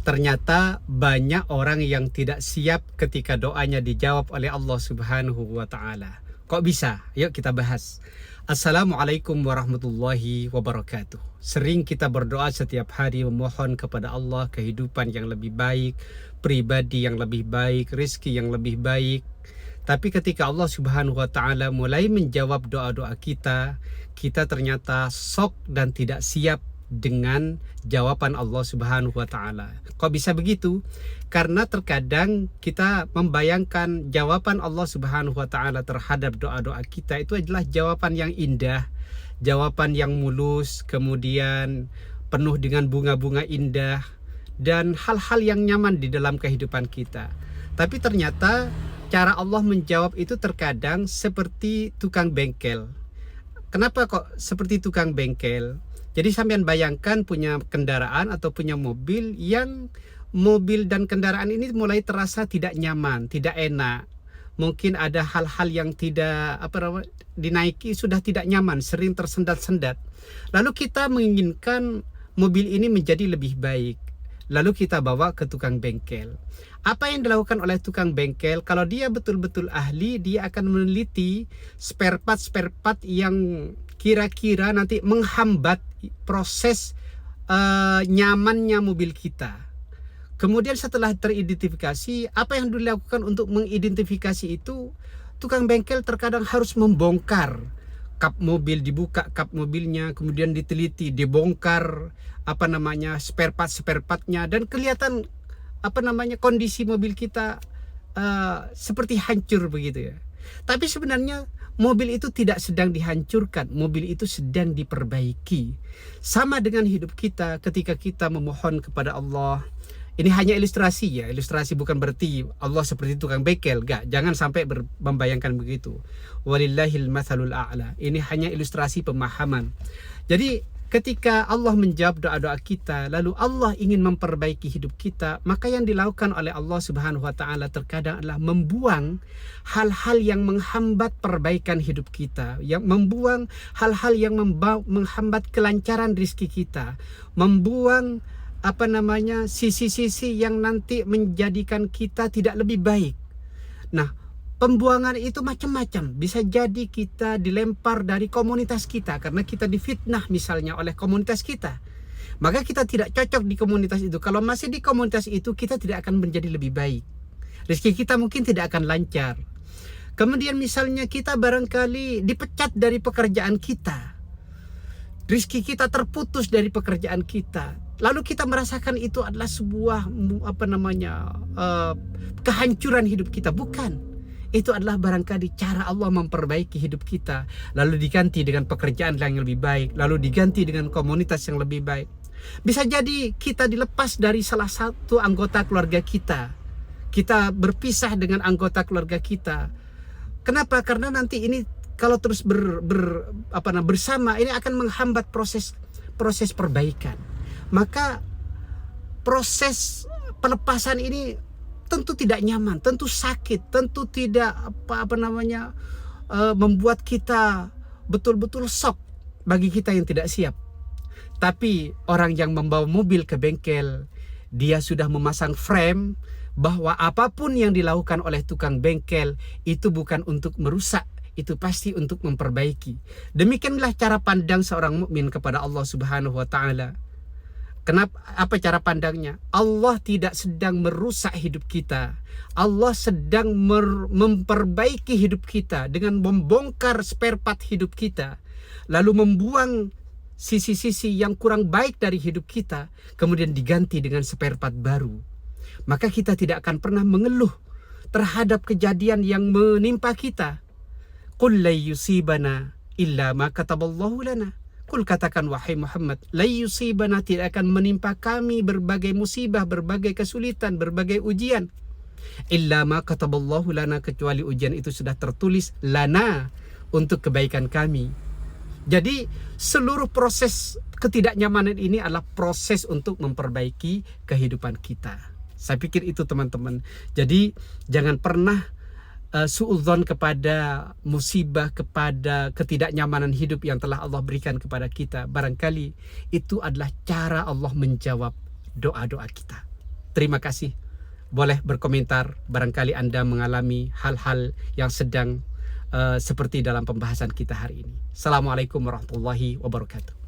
Ternyata banyak orang yang tidak siap ketika doanya dijawab oleh Allah Subhanahu wa Ta'ala. Kok bisa? Yuk kita bahas. Assalamualaikum warahmatullahi wabarakatuh. Sering kita berdoa setiap hari memohon kepada Allah kehidupan yang lebih baik, pribadi yang lebih baik, rezeki yang lebih baik. Tapi ketika Allah Subhanahu wa Ta'ala mulai menjawab doa-doa kita, kita ternyata shock dan tidak siap dengan jawaban Allah Subhanahu wa Ta'ala. Kok bisa begitu? Karena terkadang kita membayangkan jawaban Allah Subhanahu wa Ta'ala terhadap doa-doa kita itu adalah jawaban yang indah, jawaban yang mulus, kemudian penuh dengan bunga-bunga indah dan hal-hal yang nyaman di dalam kehidupan kita. Tapi ternyata cara Allah menjawab itu terkadang seperti tukang bengkel. Kenapa kok seperti tukang bengkel? Jadi sampean bayangkan punya kendaraan atau punya mobil yang mobil dan kendaraan ini mulai terasa tidak nyaman, tidak enak. Mungkin ada hal-hal yang tidak dinaiki sudah tidak nyaman, sering tersendat-sendat. Lalu kita menginginkan mobil ini menjadi lebih baik. Lalu kita bawa ke tukang bengkel. Apa yang dilakukan oleh tukang bengkel? Kalau dia betul-betul ahli, dia akan meneliti spare part yang kira-kira nanti menghambat proses nyamannya mobil kita. Kemudian setelah teridentifikasi, apa yang dilakukan untuk mengidentifikasi itu? Tukang bengkel terkadang harus membongkar kap mobil, dibuka kap mobilnya, kemudian diteliti, dibongkar spare partnya, dan kelihatan kondisi mobil kita seperti hancur begitu ya. Tapi sebenarnya mobil itu tidak sedang dihancurkan, mobil itu sedang diperbaiki. Sama dengan hidup kita ketika kita memohon kepada Allah. Ini hanya ilustrasi ya, ilustrasi bukan berarti Allah seperti tukang bengkel, enggak, jangan sampai membayangkan begitu. Walillahil matsalul a'la. Ini hanya ilustrasi pemahaman. Jadi ketika Allah menjawab doa-doa kita, lalu Allah ingin memperbaiki hidup kita, maka yang dilakukan oleh Allah Subhanahu wa Ta'ala terkadang adalah membuang hal-hal yang menghambat perbaikan hidup kita, yang membuang hal-hal yang menghambat kelancaran rezeki kita, membuang sisi-sisi yang nanti menjadikan kita tidak lebih baik. Nah, pembuangan itu macam-macam. Bisa jadi kita dilempar dari komunitas kita karena kita difitnah misalnya oleh komunitas kita. Maka kita tidak cocok di komunitas itu. Kalau masih di komunitas itu, kita tidak akan menjadi lebih baik. Rezeki kita mungkin tidak akan lancar. Kemudian misalnya kita barangkali dipecat dari pekerjaan kita. Rezeki kita terputus dari pekerjaan kita. Lalu kita merasakan itu adalah sebuah kehancuran hidup kita. Bukan. Itu adalah barangkali cara Allah memperbaiki hidup kita. Lalu diganti dengan pekerjaan yang lebih baik. Lalu diganti dengan komunitas yang lebih baik. Bisa jadi kita dilepas dari salah satu anggota keluarga kita. Kita berpisah dengan anggota keluarga kita. Kenapa? Karena nanti ini kalau terus bersama ini akan menghambat proses perbaikan. Maka proses pelepasan ini tentu tidak nyaman, tentu sakit, tentu tidak membuat kita betul-betul shock bagi kita yang tidak siap. Tapi orang yang membawa mobil ke bengkel, dia sudah memasang frame bahwa apapun yang dilakukan oleh tukang bengkel itu bukan untuk merusak, itu pasti untuk memperbaiki. Demikianlah cara pandang seorang mukmin kepada Allah Subhanahu wa Ta'ala. Apa cara pandangnya? Allah tidak sedang merusak hidup kita. Allah sedang memperbaiki hidup kita dengan membongkar spare part hidup kita, lalu membuang sisi-sisi yang kurang baik dari hidup kita, kemudian diganti dengan spare part baru. Maka kita tidak akan pernah mengeluh terhadap kejadian yang menimpa kita. Qul la yusibana illa ma kataballahu lana. Kul katakan wahai Muhammad, la yusibana, tidak akan menimpa kami berbagai musibah, berbagai kesulitan, berbagai ujian. Illa ma kataballahu lana, kecuali ujian itu sudah tertulis lana, untuk kebaikan kami. Jadi seluruh proses ketidaknyamanan ini adalah proses untuk memperbaiki kehidupan kita. Saya pikir itu teman-teman. Jadi jangan pernah suudzon kepada musibah, kepada ketidaknyamanan hidup yang telah Allah berikan kepada kita. Barangkali itu adalah cara Allah menjawab doa-doa kita. Terima kasih. Boleh berkomentar barangkali Anda mengalami hal-hal yang sedang seperti dalam pembahasan kita hari ini. Assalamualaikum warahmatullahi wabarakatuh.